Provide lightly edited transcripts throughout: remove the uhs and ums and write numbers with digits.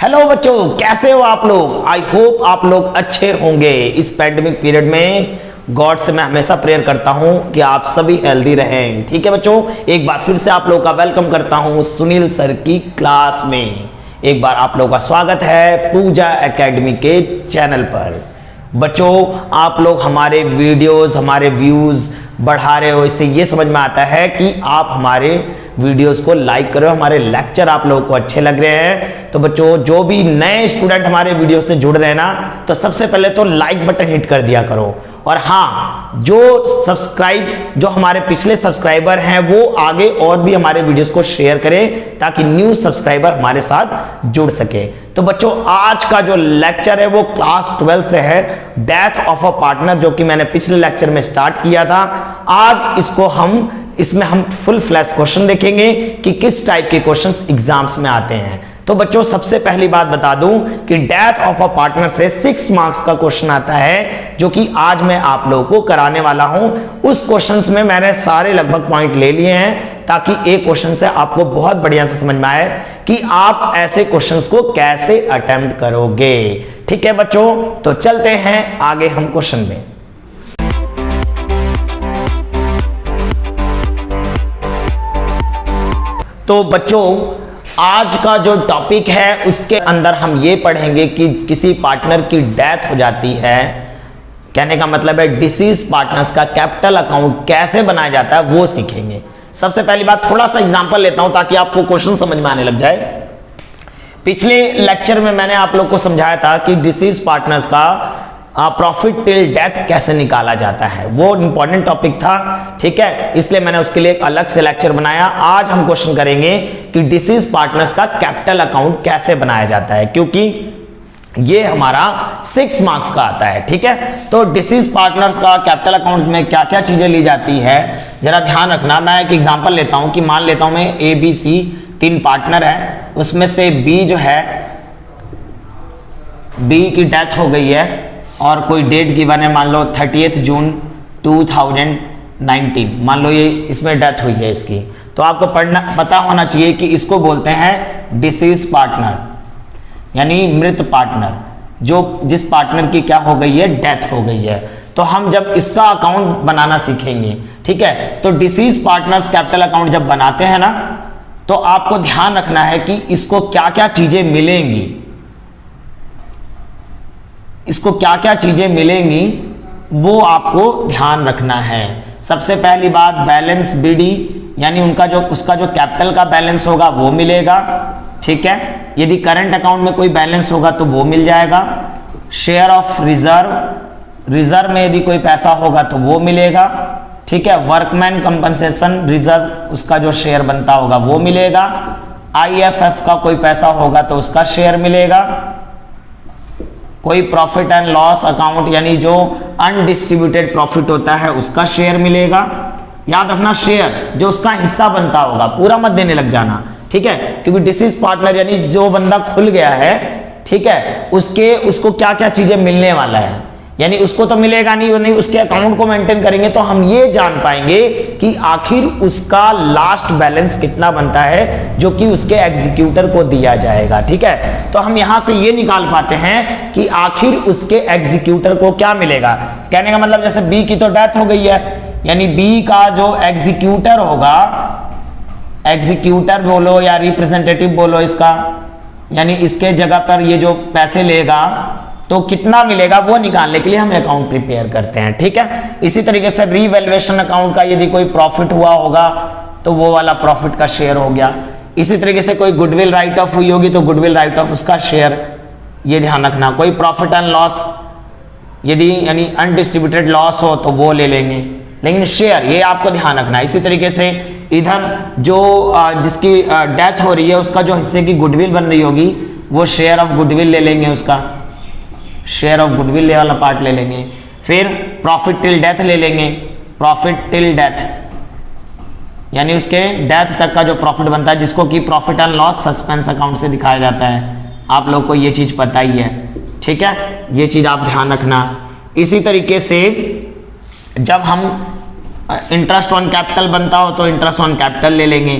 Hello बच्चों, कैसे हो आप लोग। आई होप आप लोग अच्छे होंगे। इस पैंडेमिक पीरियड में गॉड से मैं हमेशा प्रेयर करता हूं कि आप सभी हेल्दी रहें। ठीक है बच्चों, एक बार फिर से आप लोगों का वेलकम करता हूं सुनील सर की क्लास में। एक बार आप लोगों का स्वागत है पूजा एकेडमी के चैनल पर। बच्चों, आप लोग हमारे वीडियोस, हमारे व्यूज बढ़ा रहे हो, इससे ये समझ में आता है कि आप हमारे वीडियोस को लाइक करो, हमारे लेक्चर आप लोगों को अच्छे लग रहे हैं। तो बच्चों, जो भी नए स्टूडेंट हमारे वीडियो से जुड़ रहे हैं ना, तो सबसे पहले तो लाइक बटन हिट कर दिया करो। और हाँ, जो हमारे पिछले सब्सक्राइबर हैं वो आगे और भी हमारे वीडियोस को शेयर करें ताकि न्यू सब्सक्राइबर हमारे साथ जुड़ सके। तो बच्चों, आज का जो लेक्चर है वो क्लास 12 से है, डेथ ऑफ अ पार्टनर, जो कि मैंने पिछले लेक्चर में स्टार्ट किया था। आज इसमें हम फुल फ्लैश क्वेश्चन देखेंगे कि किस टाइप के क्वेश्चंस एग्जाम्स में आते हैं। तो बच्चों, सबसे पहली बात बता दूं कि डेथ ऑफ अ पार्टनर से 6 मार्क्स का क्वेश्चन आता है, जो कि आज मैं आप लोगों को कराने वाला हूं। उस क्वेश्चंस में मैंने सारे लगभग पॉइंट ले लिए हैं ताकि एक क्वेश्चन से आपको बहुत बढ़िया से समझ में आए कि आप ऐसे क्वेश्चंस को कैसे अटेम्प्ट करोगे। ठीक है बच्चों, तो चलते हैं आगे हम क्वेश्चन में। तो बच्चों, आज का जो टॉपिक है उसके अंदर हम ये पढ़ेंगे कि किसी पार्टनर की डेथ हो जाती है, कहने का मतलब है डिसीज पार्टनर्स का कैपिटल अकाउंट कैसे बनाया जाता है वो सीखेंगे। सबसे पहली बात, थोड़ा सा एग्जांपल लेता हूं ताकि आपको क्वेश्चन समझ में आने लग जाए। पिछले लेक्चर में मैंने आप लोग को समझाया था कि डिसीज पार्टनर्स का प्रॉफिट टिल डेथ कैसे निकाला जाता है, वो इंपॉर्टेंट टॉपिक था। ठीक है, इसलिए मैंने उसके लिए एक अलग से लेक्चर बनाया। आज हम क्वेश्चन करेंगे कि डिसीज पार्टनर्स का कैपिटल अकाउंट कैसे बनाया जाता है, क्योंकि ये हमारा 6 मार्क्स का आता है। ठीक है, तो डिसीज पार्टनर्स का कैपिटल अकाउंट में क्या क्या चीजें ली जाती है जरा ध्यान रखना। मैं एक एग्जांपल लेता हूं कि मान लेता हूं मैं ABC 3 पार्टनर है, उसमें से B जो है, B की डेथ हो गई है और कोई डेट गिवन है, मान लो 30 जून 2019, मान लो ये इसमें डेथ हुई है इसकी। तो आपको पता होना चाहिए कि इसको बोलते हैं डिसीज पार्टनर, यानी मृत पार्टनर, जिस पार्टनर की क्या हो गई है, डेथ हो गई है। तो हम जब इसका अकाउंट बनाना सीखेंगे, ठीक है, तो डिसीज पार्टनर्स कैपिटल अकाउंट जब बनाते हैं ना, तो आपको ध्यान रखना है कि इसको क्या क्या चीजें मिलेंगी, इसको क्या क्या चीजें मिलेंगी वो आपको ध्यान रखना है। सबसे पहली बात, बैलेंस BD, यानी उसका जो कैपिटल का बैलेंस होगा वो मिलेगा। ठीक है, यदि करंट अकाउंट में कोई बैलेंस होगा तो वो मिल जाएगा। शेयर ऑफ रिजर्व में यदि कोई पैसा होगा तो वो मिलेगा। ठीक है, वर्कमैन कंपनसेशन रिजर्व, उसका जो शेयर बनता होगा वो मिलेगा। IFF का कोई पैसा होगा तो उसका शेयर मिलेगा। कोई प्रॉफिट एंड लॉस अकाउंट, यानी जो अनडिस्ट्रीब्यूटेड प्रॉफिट होता है उसका शेयर मिलेगा। याद रखना, शेयर जो उसका हिस्सा बनता होगा, पूरा मत देने लग जाना। ठीक है, क्योंकि डिसीज पार्टनर यानी जो बंदा खुल गया है, ठीक है, उसको क्या क्या चीजें मिलने वाला है, यानी उसको तो मिलेगा नहीं, उसके अकाउंट को मेंटेन करेंगे तो हम ये जान पाएंगे कि आखिर उसका लास्ट बैलेंस कितना बनता है, जो कि उसके एग्जीक्यूटर को दिया जाएगा। ठीक है, तो हम यहां से ये निकाल पाते हैं कि आखिर उसके एग्जीक्यूटर को क्या मिलेगा। कहने का मतलब, जैसे B की तो डेथ हो गई है, यानी B का जो एग्जीक्यूटर होगा, एग्जीक्यूटर बोलो या रिप्रेजेंटेटिव बोलो इसका, यानी इसके जगह पर ये जो पैसे लेगा तो कितना मिलेगा वो निकालने के लिए हम अकाउंट प्रिपेयर करते हैं। ठीक है, इसी तरीके से रीवैल्यूएशन अकाउंट का यदि कोई प्रॉफिट हुआ होगा तो वो वाला प्रॉफिट का शेयर हो गया। इसी तरीके से कोई गुडविल राइट ऑफ हुई होगी तो गुडविल राइट ऑफ उसका शेयर, ये ध्यान रखना। कोई प्रॉफिट एंड लॉस यदि यानी अनडिस्ट्रीब्यूटेड लॉस हो तो वो ले लेंगे, लेकिन शेयर ये आपको ध्यान रखना। इसी तरीके से इधर जो जिसकी डेथ हो रही है उसका जो हिस्से की गुडविल बन रही होगी वो शेयर ऑफ गुडविल ले लेंगे, उसका शेयर ऑफ गुडविल वाला पार्ट ले लेंगे। फिर प्रॉफिट टिल डेथ ले लेंगे, प्रॉफिट टिल डेथ यानी उसके डेथ तक का जो प्रॉफिट बनता है, जिसको कि profit and loss suspense account से दिखाया जाता है। आप लोग को ये चीज पता ही है। ठीक है, ये चीज आप ध्यान रखना। इसी तरीके से जब हम इंटरेस्ट ऑन कैपिटल बनता हो तो इंटरेस्ट ऑन कैपिटल ले लेंगे।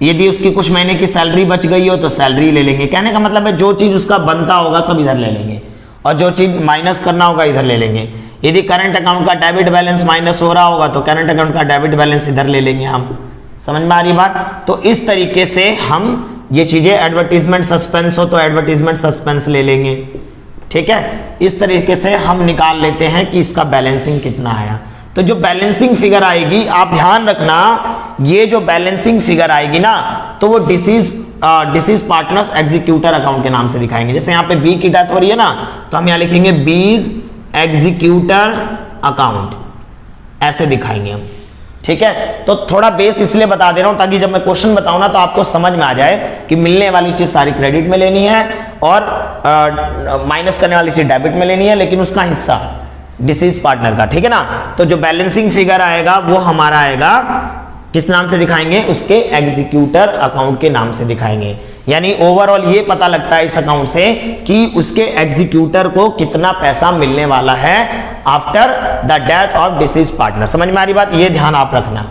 यदि उसकी कुछ महीने की सैलरी बच गई हो तो सैलरी ले लेंगे। कहने का मतलब है जो चीज उसका बनता होगा सब इधर ले लेंगे, और जो चीज माइनस करना होगा इधर ले लेंगे। यदि करंट अकाउंट का डेबिट बैलेंस माइनस हो रहा होगा तो करंट अकाउंट का डेबिट बैलेंस इधर ले लेंगे हम। समझ में आ रही बात? तो इस तरीके से हम ये चीजें, एडवर्टीजमेंट सस्पेंस हो तो एडवर्टीजमेंट सस्पेंस ले लेंगे। ठीक है, इस तरीके से हम निकाल लेते हैं कि इसका बैलेंसिंग कितना आया। तो जो बैलेंसिंग फिगर आएगी, आप ध्यान रखना, ये जो बैलेंसिंग फिगर आएगी ना, तो वो डिसीज पार्टनर्स एग्जीक्यूटर अकाउंट के नाम से दिखाएंगे। जैसे यहाँ पे बी की डेथ हो रही है ना, तो हम यहाँ लिखेंगे बीज एग्जीक्यूटर अकाउंट, ऐसे दिखाएंगे हम। ठीक है, तो थोड़ा बेस इसलिए बता दे रहा हूं ताकि जब मैं क्वेश्चन बताऊं ना तो आपको समझ में आ जाए कि मिलने वाली चीज सारी क्रेडिट में लेनी है और माइनस करने वाली चीज डेबिट में लेनी है, लेकिन उसका हिस्सा डिसीज पार्टनर का। ठीक है ना, तो जो बैलेंसिंग फिगर आएगा वो हमारा आएगा, किस नाम से दिखाएंगे? उसके एग्जीक्यूटर अकाउंट के नाम से दिखाएंगे। यानी ओवरऑल ये पता लगता है इस अकाउंट से कि उसके एग्जीक्यूटर को कितना पैसा मिलने वाला है after the death of disease partner. समझ में आ रही बात? ये ध्यान आप रखना।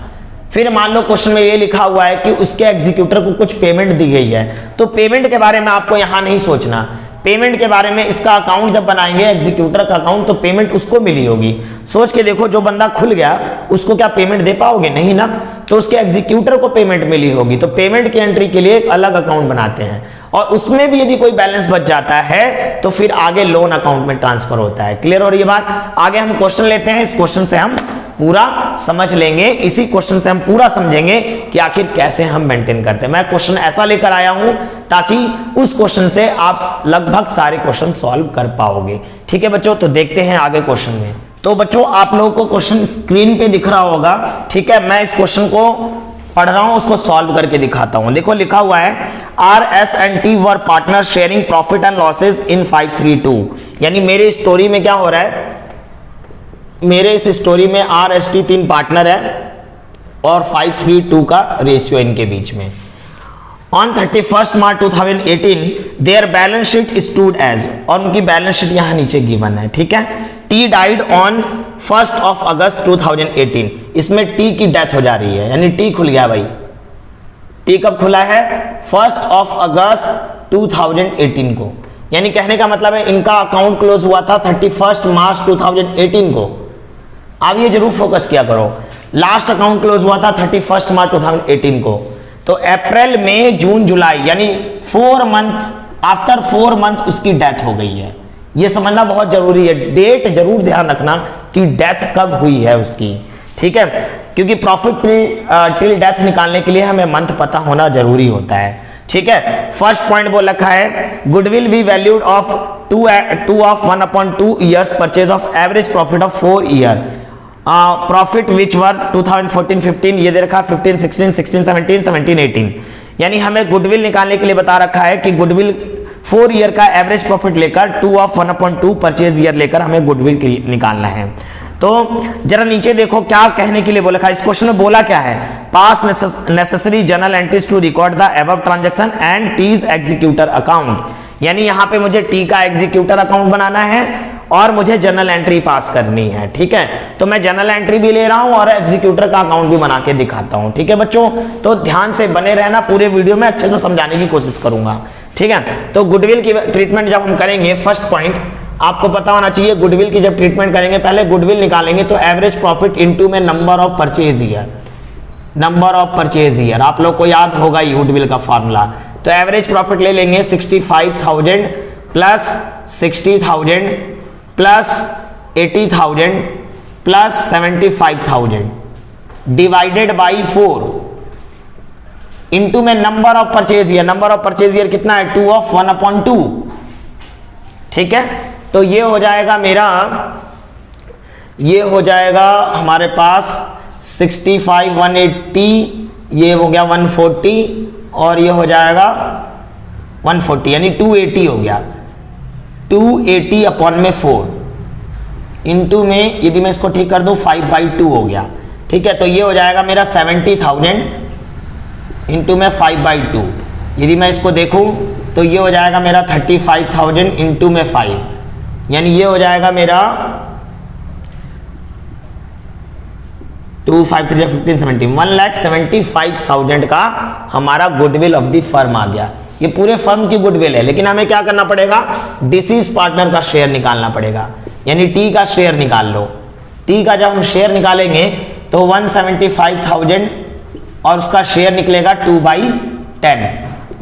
फिर मान लो क्वेश्चन में ये लिखा हुआ है कि उसके एग्जीक्यूटर को कुछ पेमेंट दी गई है, तो पेमेंट के बारे में आपको यहां नहीं सोचना। पेमेंट के बारे में इसका अकाउंट जब बनाएंगे एग्जीक्यूटर का अकाउंट, तो पेमेंट उसको मिली होगी। सोच के देखो, जो बंदा खुल गया उसको क्या पेमेंट दे पाओगे? नहीं ना, तो उसके एग्जीक्यूटर को पेमेंट मिली होगी। तो पेमेंट की एंट्री के लिए एक अलग अकाउंट बनाते हैं, और उसमें भी यदि कोई बैलेंस बच जाता है तो फिर आगे लोन अकाउंट में ट्रांसफर होता है। क्लियर हो रही है बात? आगे हम क्वेश्चन लेते हैं, इस क्वेश्चन से हम पूरा समझ लेंगे, इसी क्वेश्चन से हम पूरा समझेंगे कि आखिर कैसे हम मेंटेन करते हैं। मैं क्वेश्चन ऐसा लेकर आया हूं ताकि उस क्वेश्चन से आप लगभग सारे क्वेश्चन सॉल्व कर पाओगे। ठीक है बच्चों, तो देखते हैं आगे क्वेश्चन में। तो बच्चों, आप लोगों को क्वेश्चन स्क्रीन पे दिख रहा होगा। ठीक है, मैं इस क्वेश्चन को पढ़ रहा हूं, उसको सॉल्व करके दिखाता हूं। देखो लिखा हुआ है, R S and T were partner sharing profit and losses in 532। यानी मेरी स्टोरी में क्या हो रहा है, मेरे इस स्टोरी में आर एस टी 3 पार्टनर है और 532 का रेशियो इनके बीच में। On 31 March 2018 their balance sheet stood as, और उनकी बैलेंस शीट यहां नीचे गिवन है। ठीक है, टी डाइड ऑन 1 अगस्त 2018। इसमें टी की डेथ हो जा रही है, यानी टी खुल गया भाई। टी कब खुला है? 1 अगस्त 2018 को। यानी कहने का मतलब है इनका अकाउंट क्लोज हुआ था 31 मार्च 2018 को। अब ये जरूर फोकस किया करो, लास्ट अकाउंट क्लोज हुआ था 31 मार्च 2018 को। तो अप्रैल मई जून जुलाई, यानी 4 मंथ, आफ्टर 4 मंथ उसकी डेथ हो गई है। ये समझना बहुत जरूरी है, डेट जरूर ध्यान रखना कि डेथ कब हुई है उसकी। ठीक है, क्योंकि प्रॉफिट टिल डेथ निकालने के लिए हमें मंथ पता होना जरूरी होता है। ठीक है, फर्स्ट पॉइंट बोल रखा है, goodwill be valued of 2 of 1/2 years purchase of average profit of 4 year. Profit which were 2014-15, ये दे रखा 15-16, 16-17, 17-18। यानी हमें गुडविल निकालने के लिए बता रखा है कि गुडविल 4 ईयर का एवरेज प्रॉफिट लेकर 2 ऑफ 1/2 परचेज ईयर लेकर हमें गुडविल निकालना है। तो जरा नीचे देखो क्या कहने के लिए बोला है। इस क्वेश्चन में बोला क्या है, pass necessary journal entries to record the above transaction and T's executor account. यानी यहाँ पे मुझे टी का एग्जीक्यूटर अकाउंट बनाना है और मुझे जर्नल एंट्री पास करनी है। ठीक है, तो मैं जर्नल एंट्री भी ले रहा हूं और एग्जीक्यूटर का अकाउंट भी बना के दिखाता हूं। ठीक है बच्चों, तो ध्यान से बने रहना, पूरे वीडियो में अच्छे से समझाने की कोशिश करूंगा। ठीक है, तो गुडविल की ट्रीटमेंट जब हम करेंगे, फर्स्ट पॉइंट आपको पता होना चाहिए, गुडविल की जब ट्रीटमेंट करेंगे पहले गुडविल निकालेंगे तो एवरेज प्रॉफिट इनटू में number of purchase year, number of purchase year आप लोग को याद होगा ही गुडविल का फॉर्मूला। तो एवरेज प्रॉफिट ले लेंगे 65,000 plus 60,000 plus 80,000 plus 75,000 divided by 4 into में number of purchase year. Number of purchase year कितना है? 2 ऑफ 1/2। ठीक है, तो ये हो जाएगा मेरा, ये हो जाएगा हमारे पास 65, 180, ये हो गया 140 और ये हो जाएगा 140, यानी 280 हो गया। 280 अपॉन में 4 इंटू में यदि मैं इसको ठीक कर दूं 5/2 हो गया। ठीक है, तो ये हो जाएगा मेरा 70,000 इंटू में 5/2। यदि मैं इसको देखूं तो ये हो जाएगा मेरा 35,000 इंटू में 5, यानी ये हो जाएगा मेरा 2 5 3 15 17 1,75,000 का हमारा गुडविल ऑफ द फर्म आ गया। ये पूरे फर्म की गुडविल है, लेकिन हमें क्या करना पड़ेगा, डिसीज पार्टनर का शेयर निकालना पड़ेगा, यानी टी का शेयर निकाल लो। टी का जब हम शेयर निकालेंगे तो 175,000 और उसका शेयर निकलेगा 2/10,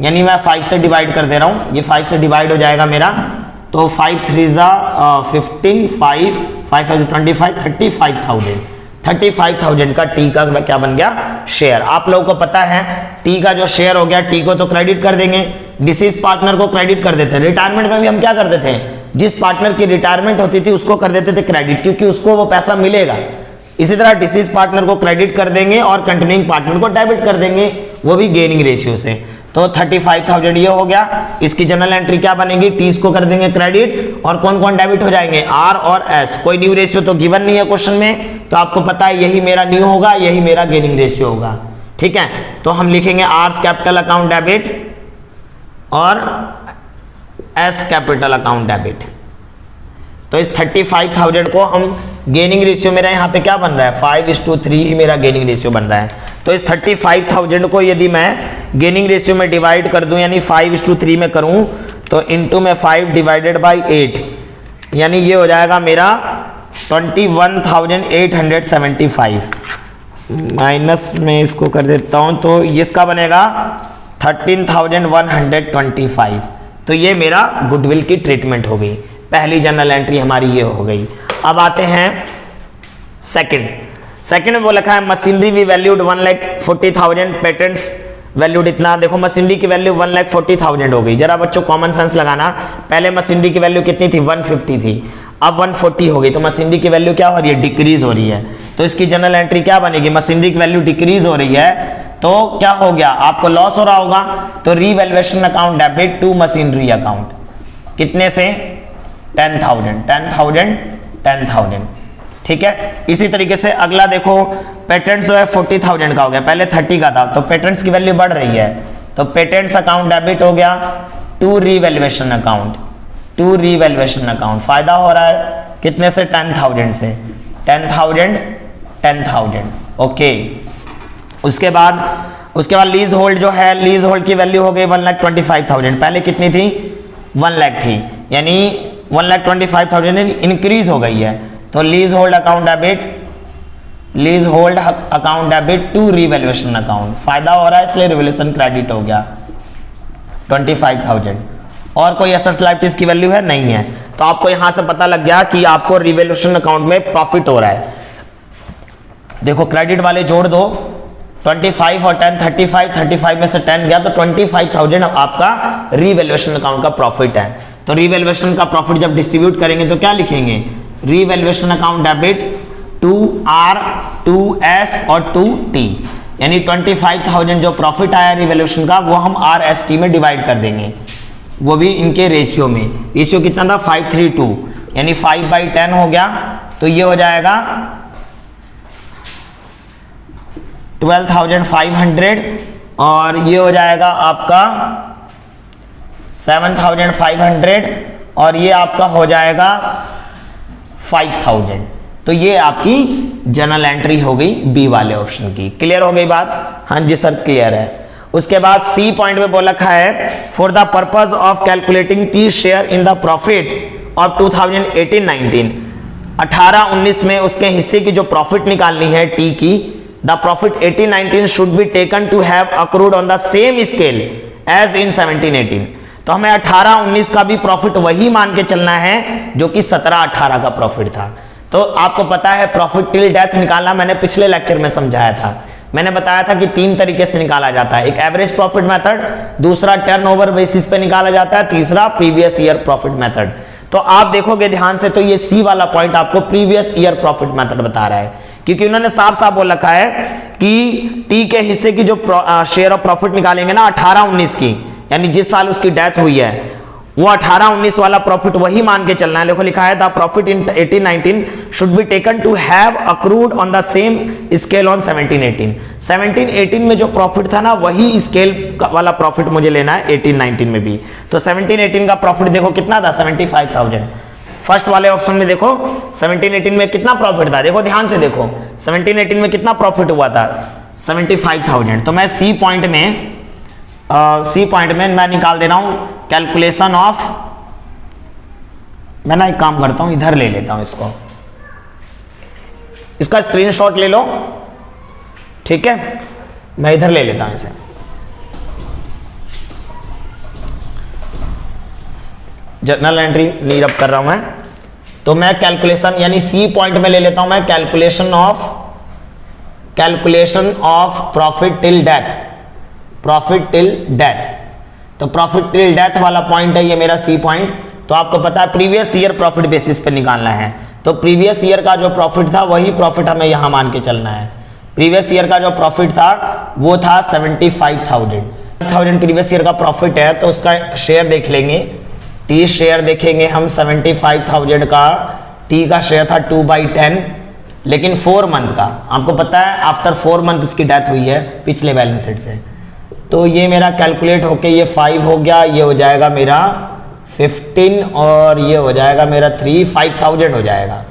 यानी मैं 5 से डिवाइड कर दे रहा हूं, ये 5 से डिवाइड हो जाएगा मेरा, तो 5 3 15 5 5 25 35,000 का टी का क्या बन गया, शेयर। आप लोगों को पता है टी का जो शेयर हो गया, टी को तो क्रेडिट कर देंगे, डिसीज पार्टनर को क्रेडिट कर देते हैं। रिटायरमेंट में भी हम क्या करते थे, जिस पार्टनर की रिटायरमेंट होती थी उसको कर देते थे क्रेडिट, क्योंकि उसको वो पैसा मिलेगा। इसी तरह डिसीज पार्टनर को क्रेडिट कर देंगे और कंटिन्यूइंग पार्टनर को डेबिट कर देंगे, वो भी गेनिंग रेशियो से। तो 35,000 ये हो गया। इसकी जनरल एंट्री क्या बनेगी, टीज को कर देंगे क्रेडिट और कौन कौन डेबिट हो जाएंगे, आर और एस। कोई न्यू रेशियो तो गिवन नहीं है क्वेश्चन में, तो आपको पता है यही मेरा न्यू होगा, यही मेरा गेनिंग रेशियो होगा। ठीक है, तो हम लिखेंगे आर्स कैपिटल अकाउंट डेबिट और एस कैपिटल अकाउंट डेबिट। तो इस 35,000 को हम गेनिंग रेशियो मेरा यहाँ पे क्या बन रहा है, 5:3 ही मेरा गेनिंग रेशियो बन रहा है। तो इस 35,000 को यदि मैं गेनिंग रेशियो में डिवाइड कर दूं, यानी 5:3 में करूं, तो इनटू में 5 डिवाइडेड बाई 8, यानी ये हो जाएगा मेरा 21,875 माइनस में इसको कर देता हूं, तो इसका बनेगा 13,125। तो ये मेरा गुडविल की ट्रीटमेंट हो गई। पहली जनरल एंट्री हमारी ये हो गई। अब आते हैं सेकंड में वो लिखा है machinery we valued 1,40,000, patents valued इतना। देखो मशीनरी की वैल्यू 1,40,000 हो गई। जरा बच्चों कॉमन सेंस लगाना, पहले मशीनरी की वैल्यू कितनी थी, 150 थी, अब 140 हो गई, तो मशीनरी की वैल्यू क्या हो रही है, डिक्रीज हो रही है। तो इसकी जनरल एंट्री क्या बनेगी, मशीनरी की वैल्यू डिक्रीज हो रही है, तो क्या हो गया, आपको लॉस हो रहा होगा, तो revaluation account debit to machinery account, कितने से, 10,000। ठीक है, इसी तरीके से अगला देखो, पेटेंट्स जो है 40,000 का हो गया, पहले 30 का था, तो पेटेंट्स की वैल्यू बढ़ रही है, तो पेटेंट्स अकाउंट डेबिट हो गया टू रीवैल्यूएशन अकाउंट, फायदा हो रहा है कितने से, 10,000 से, 10,000। ओके, उसके बाद लीज होल्ड जो है, लीज होल्ड की वैल्यू हो गई 1,25,000, पहले कितनी थी, 1 लाख थी, यानी 1,25,000 इंक्रीज हो गई है। तो leasehold account debit to revaluation account, फायदा हो रहा है इसलिए रिवैल्यूएशन क्रेडिट हो गया 25,000। और कोई एसेट्स लायबिलिटीज की वैल्यू है, नहीं है। तो आपको यहां से पता लग गया कि आपको रिवैल्यूएशन अकाउंट में प्रॉफिट हो रहा है। देखो क्रेडिट वाले जोड़ दो, 25 और 10 35 में से 10 गया, तो 25,000 आपका रीवैल्यूएशन अकाउंट का प्रॉफिट है। तो रीवैल्यूएशन का प्रॉफिट जब डिस्ट्रीब्यूट करेंगे तो क्या लिखेंगे, revaluation account debit to R, to S और टू टी, यानी 25,000 जो प्रॉफिट आया रिवैल्यूएशन का, वो हम आर एस टी में डिवाइड कर देंगे, वो भी इनके रेशियो में। रेशियो कितना था, 5:3, यानी 5/10 हो गया, तो ये हो जाएगा 12,500 और ये हो जाएगा आपका 7,500 और ये आपका हो जाएगा 5,000। तो ये आपकी जनरल एंट्री हो गई बी वाले ऑप्शन की। क्लियर हो गई बात, हाँ जी सर क्लियर है। उसके बाद सी पॉइंट में बोल रखा है for the purpose of calculating T share in the profit of 2018-19, 18-19 में उसके हिस्से की जो प्रॉफिट निकालनी है टी की, the profit 18-19 should be taken to have accrued on the same scale as in 17-18। तो हमें 18-19 का भी प्रॉफिट वही मान के चलना है जो कि 17-18 का प्रॉफिट था। तो आपको पता है प्रॉफिट टिल डेथ निकालना मैंने पिछले लेक्चर में समझाया था। मैंने बताया था कि 3 तरीके से निकाला जाता है, एक एवरेज प्रॉफिट मेथड, दूसरा टर्नओवर बेसिस पे निकाला जाता है, तीसरा प्रीवियस ईयर प्रॉफिट मेथड। तो आप देखोगे ध्यान से तो ये सी वाला पॉइंट आपको प्रीवियस ईयर प्रॉफिट मेथड बता रहा है, क्योंकि उन्होंने साफ साफ बोल रखा है कि टी के हिस्से की जो शेयर ऑफ प्रॉफिट निकालेंगे ना 18-19 की, यानी जिस साल उसकी डेथ हुई है, वो 18-19 वाला प्रॉफिट वही मान के चलना है। देखो लिखा है the profit in 18-19 should be taken to have accrued on the same scale on 17-18। 17-18 में जो प्रॉफिट था ना वही स्केल वाला प्रॉफिट मुझे लेना है 18-19 में भी। तो 17-18 का प्रॉफिट देखो कितना था, 75,000। फर्स्ट वाले ऑप्शन में देखो 17-18 में कितना प्रॉफिट था, देखो ध्यान से देखो 17-18 में कितना प्रॉफिट हुआ था 75,000। तो मैं सी पॉइंट में मैं निकाल दे रहा हूं कैलकुलेशन ऑफ, मैं ना एक काम करता हूं इधर ले लेता हूं इसका स्क्रीनशॉट ले लो, ठीक है, मैं इधर ले लेता हूं इसे। जर्नल एंट्री नीड अप कर रहा हूं मैं, तो मैं कैलकुलेशन यानी सी पॉइंट में ले लेता हूं मैं calculation of profit till death. तो प्रॉफिट टिल डेथ वाला पॉइंट है ये मेरा सी पॉइंट। तो आपको पता है प्रीवियस ईयर प्रॉफिट बेसिस पे निकालना है, तो प्रीवियस ईयर का जो प्रॉफिट था वही प्रॉफिट हमें यहां मान के चलना है। प्रीवियस ईयर का जो प्रॉफिट था वो था 75,000 प्रीवियस ईयर का प्रॉफिट है, तो उसका शेयर देख लेंगे, टी शेयर देखेंगे हम 75,000 का, टी का शेयर था 2/10, लेकिन 4 मंथ का, आपको पता है आफ्टर 4 मंथ उसकी डेथ हुई है पिछले बैलेंस शीट से। तो ये मेरा कैलकुलेट होके ये 5 हो गया, ये हो जाएगा मेरा 15 और ये हो जाएगा मेरा 3, 5,000 हो जाएगा।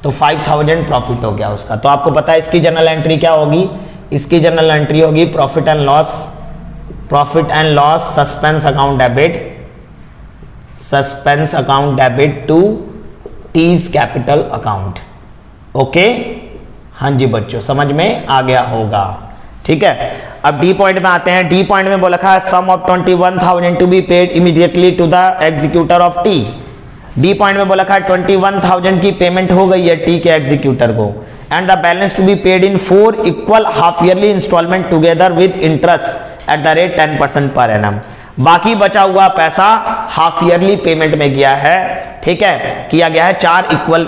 तो 5,000 प्रॉफिट हो गया उसका। तो आपको पता है इसकी जर्नल एंट्री क्या होगी, इसकी जर्नल एंट्री होगी profit and loss suspense account debit to T's capital account. Okay, हाँ जी बच्चों समझ में आ गया होगा, ठीक है। अब डी पॉइंट में आते हैं। डी पॉइंट में बोला है sum of 21,000 to be paid immediately to the executor of T. D point में बोला है 21,000 की पेमेंट हो गई है टी के एग्जीक्यूटर को, and the balance to be paid in 4 equal half yearly instalment together with interest at the rate 10% per annum. बाकी बचा हुआ पैसा हाफ ईयरली पेमेंट में गया है, ठीक है, किया गया है 4 इक्वल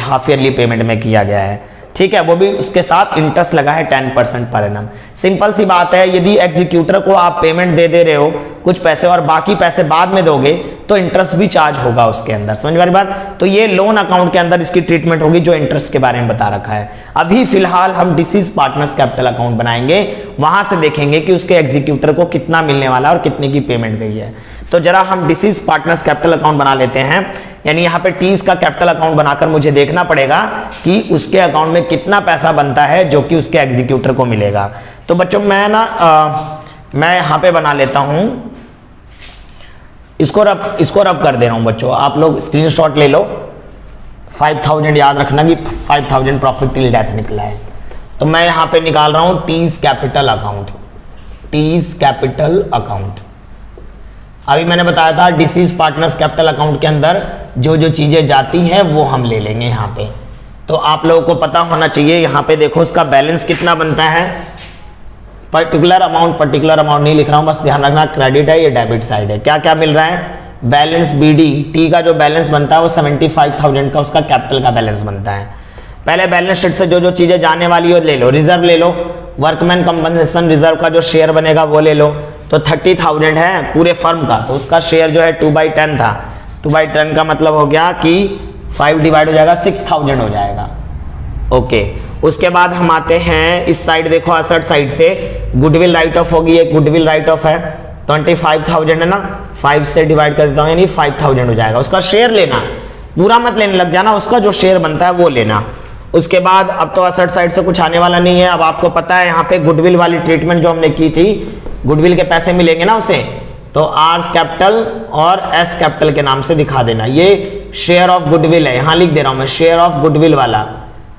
हाफ ईयरली पेमेंट में किया गया है, ठीक है, वो भी उसके साथ इंटरेस्ट लगा है 10% पर एनम। सिंपल सी बात है, यदि एग्जीक्यूटर को आप पेमेंट दे रहे हो कुछ पैसे और बाकी पैसे बाद में दोगे तो इंटरेस्ट भी चार्ज होगा उसके अंदर, समझ में आ रही बात। तो ये लोन अकाउंट के अंदर इसकी ट्रीटमेंट होगी जो इंटरेस्ट के बारे में बता रखा है। अभी फिलहाल हम डिसीज पार्टनर्स कैपिटल अकाउंट बनाएंगे, वहां से देखेंगे कि उसके एग्जीक्यूटर को कितना मिलने वाला है और कितने की पेमेंट गई है। तो जरा हम डिसीज पार्टनर्स कैपिटल अकाउंट बना लेते हैं, यानी यहाँ पे टीज का कैपिटल अकाउंट बनाकर मुझे देखना पड़ेगा कि उसके अकाउंट में कितना पैसा बनता है जो कि उसके एग्जीक्यूटर को मिलेगा। तो बच्चों मैं मैं यहाँ पे बना लेता हूँ, इसको रब कर दे रहा हूँ बच्चों, आप लोग स्क्रीनशॉट ले लो। 5,000 याद रखना कि 5,000 प्रॉफिट टिल डेथ निकला है। तो मैं यहाँ पे निकाल रहा हूँ टीज कैपिटल अकाउंट। अभी मैंने बताया था डिसीज पार्टनर्स कैपिटल अकाउंट के अंदर जो जो चीजें जाती हैं वो हम ले लेंगे यहाँ पे। तो आप लोगों को पता होना चाहिए, यहाँ पे देखो उसका बैलेंस कितना बनता है, पर्टिकुलर अमाउंट नहीं लिख रहा हूँ, बस ध्यान रखना क्रेडिट है ये डेबिट साइड है। क्या क्या मिल रहा है, बैलेंस बीडी टी का जो बैलेंस बनता है वो 75,000 का उसका कैपिटल का बैलेंस बनता है। पहले बैलेंस शीट से जो जो चीजें जाने वाली हो ले लो, रिजर्व ले लो, वर्कमैन कंपनसेशन रिजर्व का जो शेयर बनेगा वो ले लो। तो 30,000 है पूरे फर्म का, तो उसका शेयर जो है 2/10 था, 2/10 का मतलब हो गया कि 5 डिवाइड हो जाएगा 6,000 हो जाएगा। ओके, उसके बाद हम आते हैं इस साइड, देखो असट साइड से गुडविल राइट ऑफ होगी, एक गुडविल राइट ऑफ है 25,000 है ना, 5 से डिवाइड कर देता हूँ यानी 5,000 हो जाएगा। उसका शेयर लेना, पूरा मत लेने लग जाना, उसका जो शेयर बनता है वो लेना। उसके बाद अब तो असट साइड से कुछ आने वाला नहीं है। अब आपको पता है यहाँ पे गुडविल वाली ट्रीटमेंट जो हमने की थी, गुडविल के पैसे मिलेंगे ना उसे, तो आर्स कैपिटल और एस कैपिटल के नाम से दिखा देना। ये शेयर ऑफ गुडविल है, यहाँ लिख दे रहा हूं मैं शेयर ऑफ गुडविल वाला,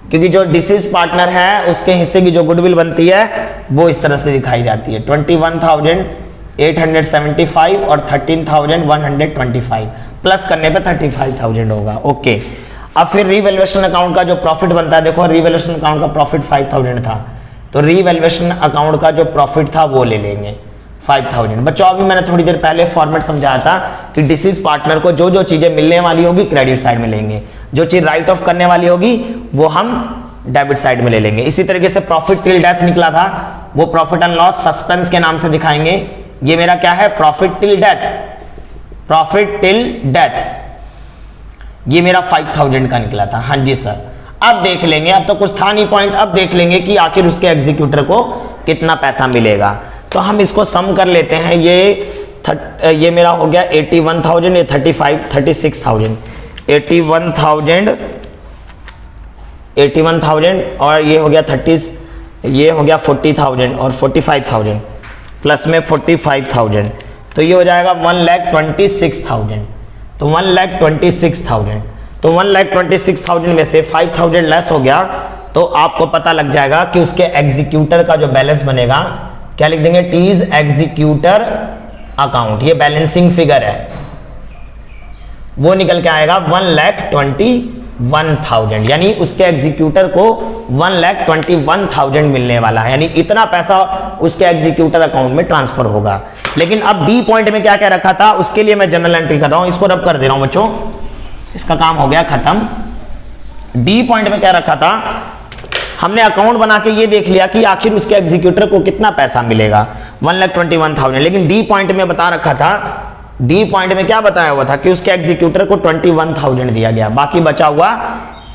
क्योंकि जो डिसीज पार्टनर है उसके हिस्से की जो गुडविल बनती है वो इस तरह से दिखाई जाती है 21,875 और 13,125 प्लस करने पे 35,000 होगा। ओके, अब फिर रीवैल्यूएशन अकाउंट का जो प्रॉफिट बनता है, देखो रीवैल्यूएशन अकाउंट का प्रॉफिट 5,000 था, तो रीवैल्यूएशन अकाउंट का जो प्रॉफिट था वो ले लेंगे 5,000। बच्चों अभी मैंने थोड़ी देर पहले फॉर्मेट समझाया था कि डिसीज पार्टनर को जो जो चीजें मिलने वाली होगी क्रेडिट साइड में लेंगे, जो चीज राइट ऑफ करने वाली होगी वो हम डेबिट साइड में ले लेंगे। इसी तरीके से प्रॉफिट टिल डेथ निकला था, वो प्रॉफिट एंड लॉस सस्पेंस के नाम से दिखाएंगे। ये मेरा क्या है, प्रॉफिट टिल डेथ, ये मेरा 5,000 का निकला था। हाँ जी सर, अब देख लेंगे, अब तो कुछ था नहीं पॉइंट, अब देख लेंगे कि आखिर उसके एग्जीक्यूटर को कितना पैसा मिलेगा। तो हम इसको सम कर लेते हैं, ये मेरा हो गया 81,000, ये 36,000, 81,000 और ये हो गया 30, ये हो गया 40,000 और 45,000 प्लस में 45,000, तो ये हो जाएगा 1,26,000। तो 1,26,000, तो 1,26,000 में से 5,000 लेस हो गया, तो आपको पता लग जाएगा कि उसके एग्जीक्यूटर का जो बैलेंस बनेगा, क्या लिख देंगे, टीज एग्जीक्यूटर अकाउंट, ये बैलेंसिंग फिगर है, वो निकल के आएगा 1,21,000, यानी उसके एग्जीक्यूटर को 1,21,000 मिलने वाला है, यानी इतना पैसा उसके एग्जीक्यूटर अकाउंट में ट्रांसफर होगा। लेकिन अब डी पॉइंट में क्या क्या रखा था, उसके लिए मैं जनरल एंट्री कर रहा हूं, इसको रब कर दे रहा हूं बच्चों, इसका काम हो गया खत्म। डी पॉइंट में क्या रखा था, हमने अकाउंट बना के ये देख लिया कि आखिर उसके एग्जीक्यूटर को कितना पैसा मिलेगा, 1,21,000, लेकिन डी पॉइंट में बता रखा था, डी पॉइंट में क्या बताया हुआ था कि उसके एग्जीक्यूटर को 21,000 दिया गया, बाकी बचा हुआ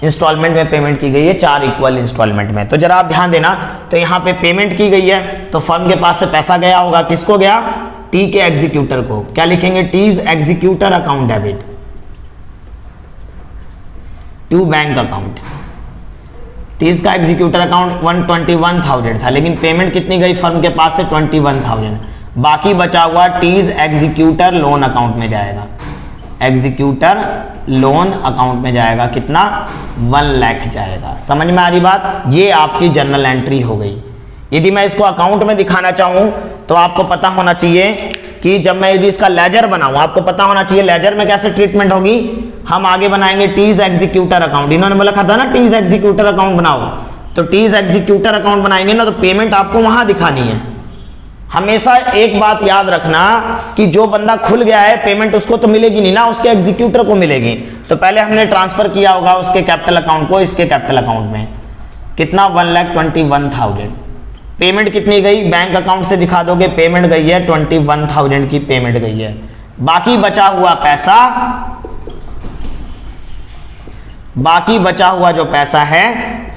इंस्टॉलमेंट में पेमेंट की गई है 4 इक्वल इंस्टॉलमेंट में। तो जरा आप ध्यान देना, तो यहाँ पे पेमेंट की गई है, तो फर्म के पास से पैसा गया होगा, किसको गया, टी के एग्जीक्यूटर को, क्या लिखेंगे, T's executor account debit to bank account. T's का एग्जीक्यूटर अकाउंट 121,000 था, लेकिन पेमेंट कितनी गई फर्म के पास से, 21,000, बाकी बचा हुआ टीज एग्जीक्यूटर लोन अकाउंट में जाएगा, एग्जीक्यूटर लोन अकाउंट में जाएगा, कितना, 1 लाख जाएगा। समझ में आ रही बात, ये आपकी जर्नल एंट्री हो गई। यदि मैं इसको अकाउंट में दिखाना चाहूं तो आपको पता होना चाहिए कि जब मैं यदि इसका लेजर बनाऊं, आपको पता होना चाहिए लेजर में कैसे ट्रीटमेंट होगी, हम आगे बनाएंगे टीज एग्जीक्यूटर अकाउंट, इन्होंने बोला था ना टीज एग्जीक्यूटर अकाउंट बनाओ, तो टीज एग्जीक्यूटर अकाउंट बनाएंगे ना, तो पेमेंट आपको वहां दिखानी है। हमेशा एक बात याद रखना कि जो बंदा खुल गया है पेमेंट उसको तो मिलेगी नहीं ना, उसके एग्जीक्यूटर को मिलेगी। तो पहले हमने ट्रांसफर किया होगा उसके कैपिटल अकाउंट को इसके कैपिटल अकाउंट में, कितना, 1,21,000। पेमेंट कितनी गई, बैंक अकाउंट से दिखा दोगे, पेमेंट गई है 21,000 की पेमेंट गई है, बाकी बचा हुआ पैसा, बाकी बचा हुआ जो पैसा है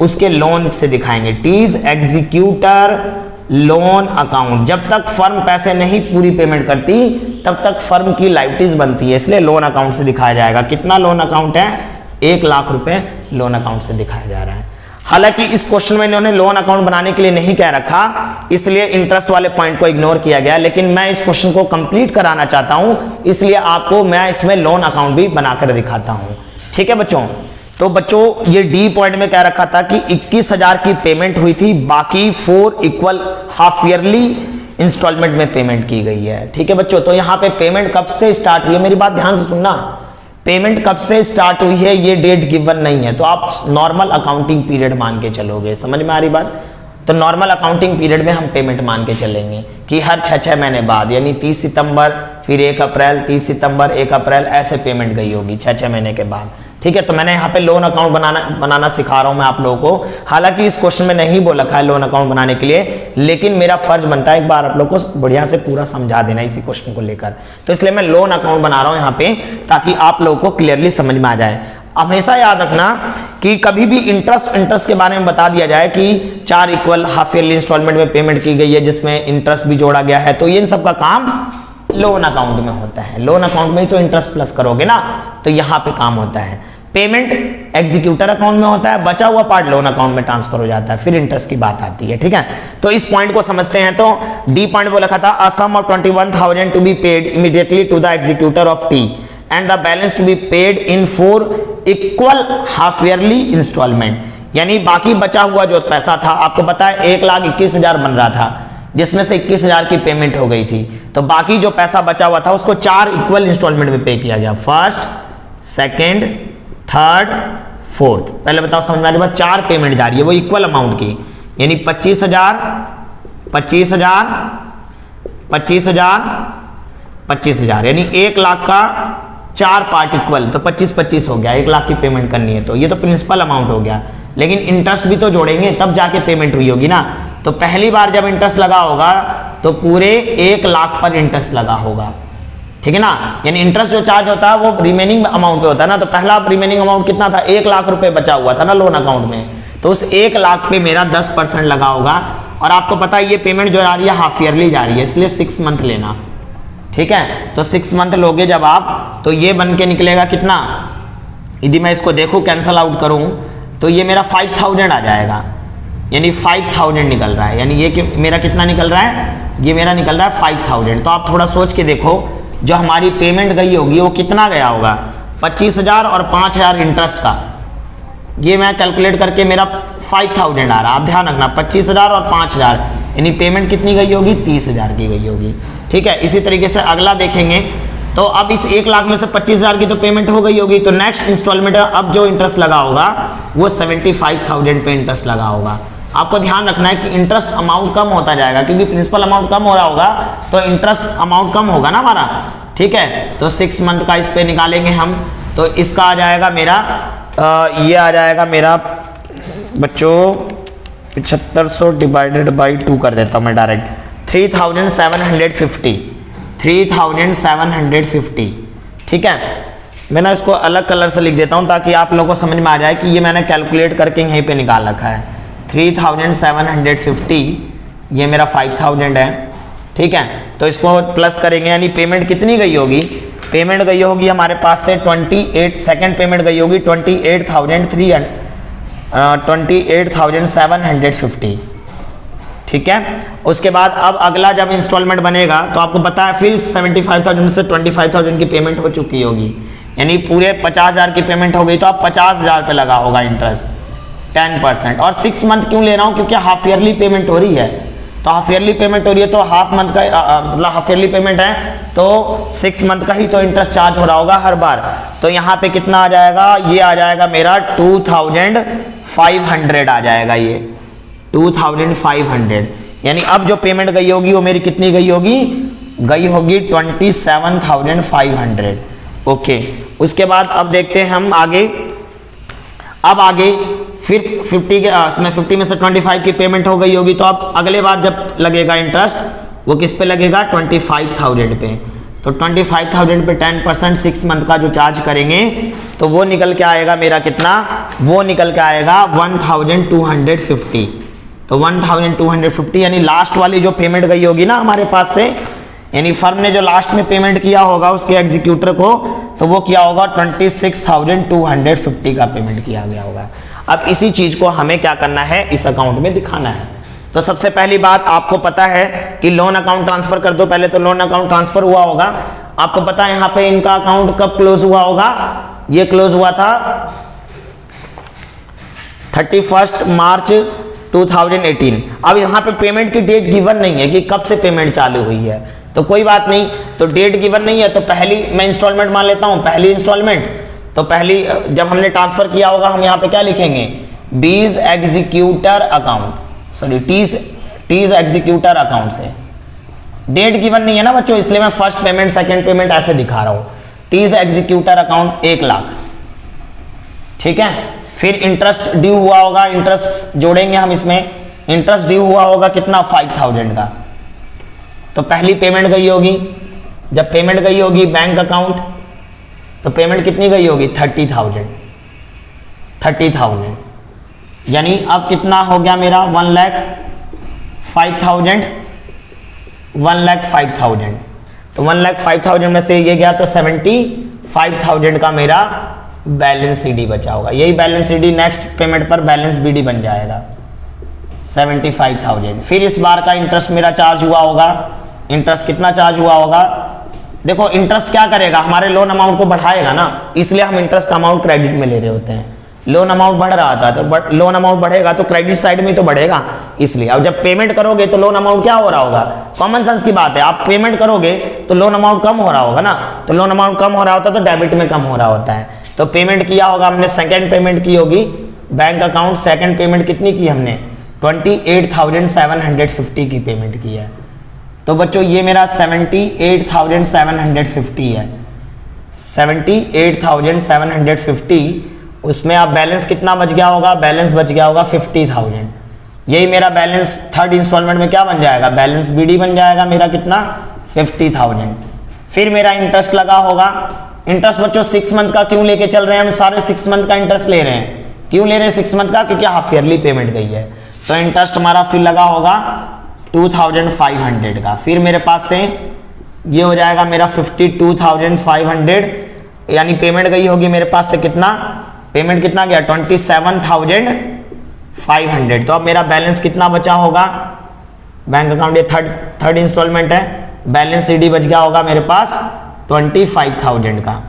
उसके लोन से दिखाएंगे, टीज एग्जीक्यूटर लोन अकाउंट। जब तक फर्म पैसे नहीं पूरी पेमेंट करती तब तक फर्म की लाइबिलिटीज बनती है, इसलिए लोन अकाउंट से दिखाया जाएगा। कितना लोन अकाउंट है, 1 लाख रुपए लोन अकाउंट से दिखाया जा रहा है। हालांकि इस क्वेश्चन में इन्होंने लोन अकाउंट बनाने के लिए नहीं कह रखा, इसलिए इंटरेस्ट वाले पॉइंट को इग्नोर किया गया, लेकिन मैं इस क्वेश्चन को कंप्लीट कराना चाहता हूं, इसलिए आपको मैं इसमें लोन अकाउंट भी बनाकर दिखाता हूं। ठीक है बच्चों, तो बच्चों ये डी पॉइंट में क्या रखा था कि 21,000 की पेमेंट हुई थी, बाकी 4 इक्वल हाफ ईयरली इंस्टॉलमेंट में पेमेंट की गई है। ठीक है बच्चों, तो यहाँ पे पेमेंट कब से स्टार्ट हुई है, मेरी बात ध्यान से सुनना, पेमेंट कब से स्टार्ट हुई है ये डेट गिवन नहीं है, तो आप नॉर्मल अकाउंटिंग पीरियड मान के चलोगे। समझ में आ रही बात, तो नॉर्मल अकाउंटिंग पीरियड में हम पेमेंट मान के चलेंगे कि हर 6 महीने बाद, यानी 30 सितंबर, फिर 1 अप्रैल, 30 सितंबर, 1 अप्रैल, ऐसे पेमेंट गई होगी 6 महीने के बाद। ठीक है, तो मैंने यहाँ पे लोन अकाउंट बनाना सिखा रहा हूँ मैं आप लोगों को। हालांकि इस क्वेश्चन में नहीं बोल रखा है लोन अकाउंट बनाने के लिए, लेकिन मेरा फर्ज बनता है एक बार आप लोग को बढ़िया से पूरा समझा देना इसी क्वेश्चन को लेकर, तो इसलिए मैं लोन अकाउंट बना रहा हूँ यहाँ पे, ताकि आप लोगों को क्लियरली समझ में आ जाए। हमेशा याद रखना कि कभी भी इंटरेस्ट के बारे में बता दिया जाए कि 4 इक्वल हाफ ईयरली इंस्टॉलमेंट में पेमेंट की गई है जिसमें इंटरेस्ट भी जोड़ा गया है, तो ये इन सब का काम लोन अकाउंट में होता है। लोन अकाउंट में ही तो इंटरेस्ट प्लस करोगे ना, तो यहाँ पे काम होता है। पेमेंट एग्जीक्यूटर अकाउंट में होता है, बचा हुआ पार्ट लोन अकाउंट में ट्रांसफर हो जाता है, फिर इंटरेस्ट की बात आती है। ठीक है, तो इस पॉइंट को समझते हैं। तो डी पॉइंट वो लिखा था, a sum of 21,000 to be paid immediately to the executor of T and the balance to be paid in 4 equal half yearly instalment. यानी बाकी बचा हुआ जो पैसा था, आपको पता है 1,21,000 बन रहा था, जिसमें से 21,000 की पेमेंट हो गई थी, तो बाकी जो पैसा बचा हुआ था उसको 4 इक्वल इंस्टॉलमेंट में पे किया गया, फर्स्ट, सेकेंड, थर्ड, फोर्थ। पहले बताओ समझ में आ रही बात, 4 पेमेंट जा रही है वो इक्वल अमाउंट की, यानी 25,000, 25,000, 25,000, 25,000, यानी 1 लाख का 4 पार्ट इक्वल, तो 25-25 हो गया, 1 लाख की पेमेंट करनी है, तो ये तो प्रिंसिपल अमाउंट हो गया, लेकिन इंटरेस्ट भी तो जोड़ेंगे तब जाके पेमेंट हुई होगी ना। तो पहली बार जब इंटरेस्ट लगा होगा तो पूरे 1 लाख पर इंटरेस्ट लगा होगा, ठीक है ना, यानी इंटरेस्ट जो चार्ज होता है वो रिमेनिंग अमाउंट पे होता है ना। तो पहला रिमेनिंग अमाउंट कितना था, 1 लाख रुपए बचा हुआ था ना लोन अकाउंट में, तो उस 1 लाख पे मेरा 10% लगा होगा। और आपको पता है ये पेमेंट जो आ रही है हाफ ईयरली जा रही है, इसलिए 6 मंथ लेना, ठीक है। तो 6 मंथ लोगे जब आप, तो ये बन के निकलेगा कितना, यदि मैं इसको देखूँ कैंसल आउट करूँ तो ये मेरा 5000 आ जाएगा, यानी 5000 निकल रहा है, यानी ये मेरा कितना निकल रहा है, ये मेरा निकल रहा है 5000। तो आप थोड़ा सोच के देखो जो हमारी पेमेंट गई होगी वो कितना गया होगा, 25,000 और 5,000 इंटरेस्ट का, ये मैं कैलकुलेट करके मेरा 5,000 आ रहा। आप ध्यान रखना 25,000 और 5,000 यानी पेमेंट कितनी गई होगी, 30,000 की गई होगी। ठीक है, इसी तरीके से अगला देखेंगे तो अब इस 1 लाख में से 25,000 की तो पेमेंट हो गई होगी, तो नेक्स्ट इंस्टॉलमेंट अब जो इंटरेस्ट लगा होगा वो 75,000 पे इंटरेस्ट लगा होगा। आपको ध्यान रखना है कि इंटरेस्ट अमाउंट कम होता जाएगा, क्योंकि प्रिंसिपल अमाउंट कम हो रहा होगा तो इंटरेस्ट अमाउंट कम होगा ना हमारा। ठीक है, तो 6 मंथ का इस पे निकालेंगे हम, तो इसका आ जाएगा मेरा ये आ जाएगा मेरा बच्चों 7500 डिवाइडेड बाई 2 कर देता हूँ मैं डायरेक्ट, 3,750। ठीक है, मैं ना इसको अलग कलर से लिख देता हूँ ताकि आप लोगों को समझ में आ जाए कि ये मैंने कैलकुलेट करके यहीं पे निकाल रखा है। 3,750 ये मेरा 5,000 है। ठीक है, तो इसको प्लस करेंगे, यानी पेमेंट कितनी गई होगी, पेमेंट गई होगी हमारे पास से 28, सेकेंड पेमेंट गई होगी 28,750। ठीक है, उसके बाद अब अगला जब इंस्टॉलमेंट बनेगा तो आपको पता है फिर 75,000 से 25,000 की पेमेंट हो चुकी होगी, यानी पूरे 50,000 की पेमेंट हो गई, तो अब 50,000 पे लगा होगा इंटरेस्ट 10%। और 6 मंथ क्यों ले रहा हूँ, क्योंकि हाफ ईयरली पेमेंट हो रही है, तो हाफ ईयरली पेमेंट हो रही है तो हाफ मंथ का मतलब हाफ ईयरली पेमेंट है तो 6 मंथ का ही तो इंटरेस्ट चार्ज हो रहा होगा हर बार। तो यहाँ पे कितना आ जाएगा, ये आ जाएगा मेरा 2,500 आ जाएगा, ये 2,500, यानी अब जो पेमेंट गई होगी वो मेरी कितनी गई होगी, 27,500। ओके, उसके बाद अब देखते हैं हम आगे। अब आगे फिर 50 के इसमें 50 में से 25 की पेमेंट हो गई होगी, तो अब अगले बार जब लगेगा इंटरेस्ट वो किस पे लगेगा, 25,000 पे। तो 25,000 पे 10% 6 मंथ का जो चार्ज करेंगे तो वो निकल के आएगा मेरा कितना, वो निकल के आएगा 1,250। तो 1,250 यानी लास्ट वाली जो पेमेंट गई होगी ना हमारे पास से, यानी फर्म ने जो लास्ट में पेमेंट किया होगा उसके एग्जीक्यूटर को, तो वो किया होगा 26,250 का पेमेंट किया गया होगा। अब इसी चीज को हमें क्या करना है, इस अकाउंट में दिखाना है। तो सबसे पहली बात आपको पता है कि लोन अकाउंट ट्रांसफर कर दो, पहले तो लोन अकाउंट ट्रांसफर हुआ होगा। आपको पता है यहाँ पे इनका अकाउंट कब क्लोज हुआ होगा, ये क्लोज हुआ था 31 मार्च 2018। अब यहाँ पे पेमेंट की डेट गिवन नहीं है कि कब से पेमेंट चालू हुई है, तो कोई बात नहीं, तो डेट गिवन नहीं है तो पहली मैं इंस्टॉलमेंट मान लेता हूँ, पहली इंस्टॉलमेंट। तो पहली जब हमने ट्रांसफर किया होगा हम यहाँ पे क्या लिखेंगे, B's executor account, sorry T's executor account से। डेट गिवन नहीं है ना बच्चों, इसलिए मैं फर्स्ट पेमेंट सेकंड पेमेंट ऐसे दिखा रहा हूँ। T's executor account 1 lakh. ठीक है, फिर इंटरेस्ट ड्यू हुआ होगा, इंटरेस्ट जोड़ेंगे हम इसमें, इंटरेस्ट ड्यू हुआ होगा कितना, 5,000 का। तो पहली पेमेंट गई होगी, जब पेमेंट गई होगी बैंक अकाउंट तो पेमेंट कितनी गई होगी, 30,000, यानी अब कितना हो गया मेरा 1,05,000, 1,05,000। तो 1,05,000 में से ये गया तो 75,000 का मेरा बैलेंस सीडी बचा होगा। यही बैलेंस सीडी नेक्स्ट पेमेंट पर बैलेंस बीडी बन जाएगा 75,000। फिर इस बार का इंटरेस्ट मेरा चार्ज हुआ होगा, इंटरेस्ट कितना चार्ज हुआ होगा, देखो इंटरेस्ट क्या करेगा, हमारे लोन अमाउंट को बढ़ाएगा ना, इसलिए हम इंटरेस्ट का अमाउंट क्रेडिट में ले रहे होते हैं। लोन अमाउंट बढ़ रहा था तो लोन अमाउंट बढ़ेगा तो क्रेडिट साइड में तो बढ़ेगा, इसलिए। अब जब पेमेंट करोगे तो लोन अमाउंट क्या हो रहा होगा, कॉमन सेंस की बात है, आप पेमेंट करोगे तो लोन अमाउंट कम हो रहा होगा ना, तो लोन अमाउंट कम हो रहा होता है तो डेबिट में कम हो रहा होता है। तो पेमेंट किया होगा हमने, सेकेंड पेमेंट की होगी बैंक अकाउंट, सेकेंड पेमेंट कितनी की हमने, 28,750 की पेमेंट की है। तो बच्चों ये मेरा 78,750 है, 78,750। उसमें आप बैलेंस कितना बच गया होगा, बैलेंस बच गया होगा 50,000। यही मेरा बैलेंस थर्ड इंस्टॉलमेंट में क्या बन जाएगा, बैलेंस बीडी बन जाएगा मेरा कितना, 50,000। फिर मेरा इंटरेस्ट लगा होगा, इंटरेस्ट बच्चों 6 मंथ का क्यों लेके चल रहे हैं हम, सारे 6 मंथ का इंटरेस्ट ले रहे हैं। क्यों ले रहे हैं 6 मंथ का, क्योंकि हाफ ईयरली पेमेंट गई है। तो इंटरेस्ट हमारा फिर लगा होगा 2,500 का। फिर मेरे पास से ये हो जाएगा मेरा 52,500 यानी पेमेंट गई होगी मेरे पास से कितना, पेमेंट कितना गया 27,500। तो अब मेरा बैलेंस कितना बचा होगा, बैंक अकाउंट ये थर्ड इंस्टॉलमेंट है, बैलेंस सीडी बच गया होगा मेरे पास 25,000 का।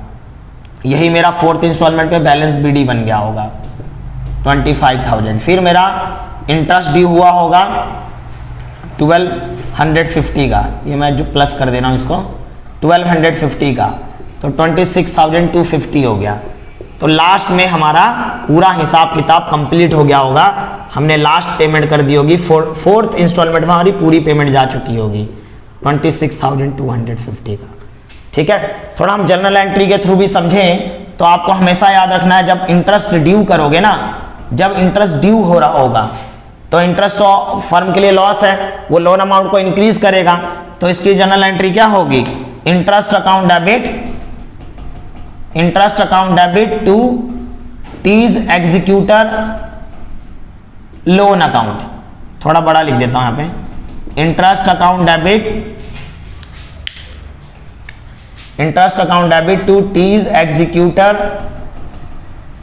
यही मेरा फोर्थ इंस्टॉलमेंट पे बैलेंस बीडी बन गया होगा 25,000। फिर मेरा इंटरेस्ट ड्यू हुआ होगा 1250 का, ये मैं जो प्लस कर दे रहा हूँ इसको, 1250 का, तो 26,250 हो गया। तो लास्ट में हमारा पूरा हिसाब किताब कंप्लीट हो गया होगा, हमने लास्ट पेमेंट कर दी होगी, फोर्थ इंस्टॉलमेंट में हमारी पूरी पेमेंट जा चुकी होगी 26,250 का। ठीक है, थोड़ा हम जर्नल एंट्री के थ्रू भी समझें तो आपको हमेशा याद रखना है, जब इंटरेस्ट ड्यू करोगे ना, जब इंटरेस्ट ड्यू हो रहा होगा तो इंटरेस्ट तो फर्म के लिए लॉस है, वो लोन अमाउंट को इंक्रीज करेगा, तो इसकी जर्नल एंट्री क्या होगी, interest account debit to T's executor loan account. थोड़ा बड़ा लिख देता हूं यहां पे, interest account debit to T's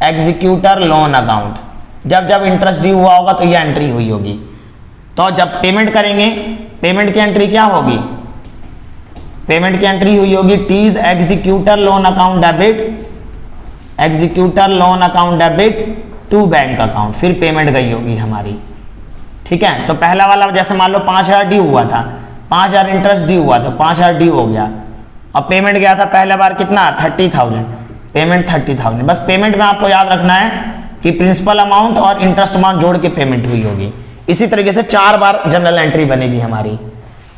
executor loan account. जब जब इंटरेस्ट ड्यू हुआ होगा तो ये एंट्री हुई होगी। तो जब पेमेंट करेंगे, पेमेंट की एंट्री क्या होगी, पेमेंट की एंट्री हुई होगी T's executor loan account debit to bank account, फिर पेमेंट गई होगी हमारी। ठीक है, तो पहला वाला जैसे मान लो 5,000 ड्यू हुआ था, 5,000 इंटरेस्ट ड्यू हुआ, तो 5,000 ड्यू हो गया। अब पेमेंट गया था पहला बार कितना 30,000, पेमेंट 30,000। बस पेमेंट में आपको याद रखना है कि प्रिंसिपल अमाउंट और इंटरेस्ट अमाउंट जोड़ के पेमेंट हुई होगी। इसी तरीके से 4 बार जनरल एंट्री बनेगी हमारी।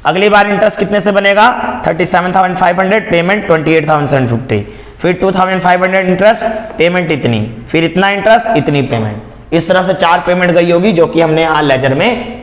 अगली बार इंटरेस्ट कितने से बनेगा 37,500, पेमेंट 28,750, फिर 2,500 इंटरेस्ट, पेमेंट इतनी, फिर इतना इंटरेस्ट, इतनी पेमेंट। इस तरह से 4 पेमेंट गई होगी जो कि हमने यहाँ लेजर में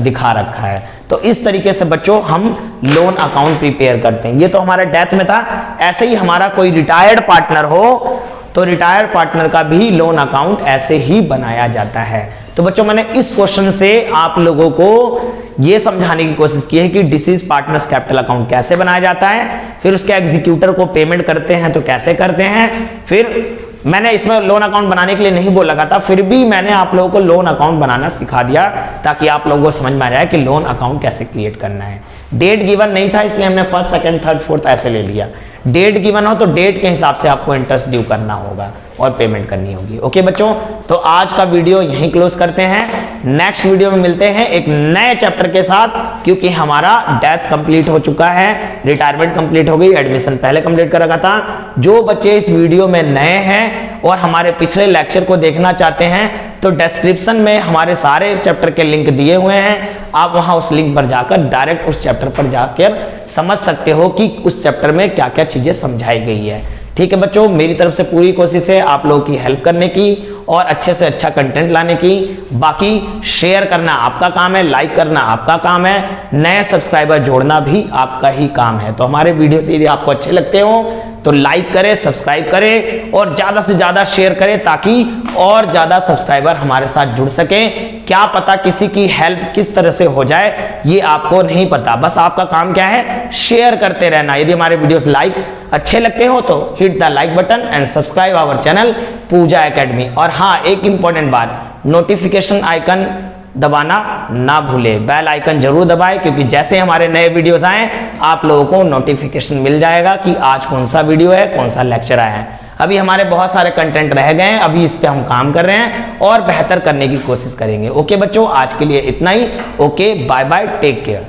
दिखा रखा है। तो इस तरीके से बच्चों हम लोन अकाउंट प्रिपेयर करते हैं। ये तो हमारा डेथ में था, ऐसे ही हमारा कोई रिटायर्ड पार्टनर हो तो रिटायर्ड पार्टनर का भी लोन अकाउंट ऐसे ही बनाया जाता है। तो बच्चों मैंने इस क्वेश्चन से आप लोगों को ये समझाने की कोशिश की है कि डिसीज पार्टनर्स कैपिटल अकाउंट कैसे बनाया जाता है, फिर उसके एग्जीक्यूटर को पेमेंट करते हैं तो कैसे करते हैं। फिर मैंने इसमें लोन अकाउंट बनाने के लिए नहीं बोला था, फिर भी मैंने आप लोगों को लोन अकाउंट बनाना सिखा दिया ताकि आप लोगों को समझ में आ जाए कि लोन अकाउंट कैसे क्रिएट करना है। डेट गिवन नहीं था इसलिए हमने फर्स्ट, सेकंड, थर्ड, फोर्थ ऐसे ले लिया। डेट गिवन हो तो डेट के हिसाब से आपको इंटरेस्ट ड्यू करना होगा और पेमेंट करनी होगी। ओके बच्चों, तो आज का वीडियो यहीं क्लोज करते हैं। नेक्स्ट वीडियो में मिलते हैं एक नए चैप्टर के साथ, क्योंकि हमारा डेथ कंप्लीट हो चुका है, रिटायरमेंट कंप्लीट हो गई, एडमिशन पहले कंप्लीट कर रखा था। जो बच्चे इस वीडियो में नए हैं और हमारे पिछले लेक्चर को देखना चाहते हैं तो डिस्क्रिप्शन में हमारे सारे चैप्टर के लिंक दिए हुए हैं, आप वहां उस लिंक पर जाकर डायरेक्ट उस चैप्टर पर जाकर समझ सकते हो कि उस चैप्टर में क्या क्या चीजें समझाई गई है। ठीक है बच्चों, मेरी तरफ से पूरी कोशिश है आप लोगों की हेल्प करने की और अच्छे से अच्छा कंटेंट लाने की। बाकी शेयर करना आपका काम है, लाइक करना आपका काम है, नए सब्सक्राइबर जोड़ना भी आपका ही काम है। तो हमारे वीडियो यदि आपको अच्छे लगते हो तो लाइक करें, सब्सक्राइब करें और ज्यादा से ज्यादा शेयर करें ताकि और ज्यादा सब्सक्राइबर हमारे साथ जुड़ सके। क्या पता किसी की हेल्प किस तरह से हो जाए ये आपको नहीं पता, बस आपका काम क्या है शेयर करते रहना। यदि हमारे वीडियोस लाइक अच्छे लगते हो तो hit the like button and subscribe our channel Pooja academy. और हाँ, एक इंपॉर्टेंट बात, नोटिफिकेशन आइकन दबाना ना भूले, बेल आइकन जरूर दबाएं क्योंकि जैसे हमारे नए वीडियोस आए आप लोगों को नोटिफिकेशन मिल जाएगा कि आज कौन सा वीडियो है, कौन सा लेक्चर आया है। अभी हमारे बहुत सारे कंटेंट रह गए हैं, अभी इस पे हम काम कर रहे हैं और बेहतर करने की कोशिश करेंगे। ओके बच्चों, आज के लिए इतना ही। Okay, bye bye, take care.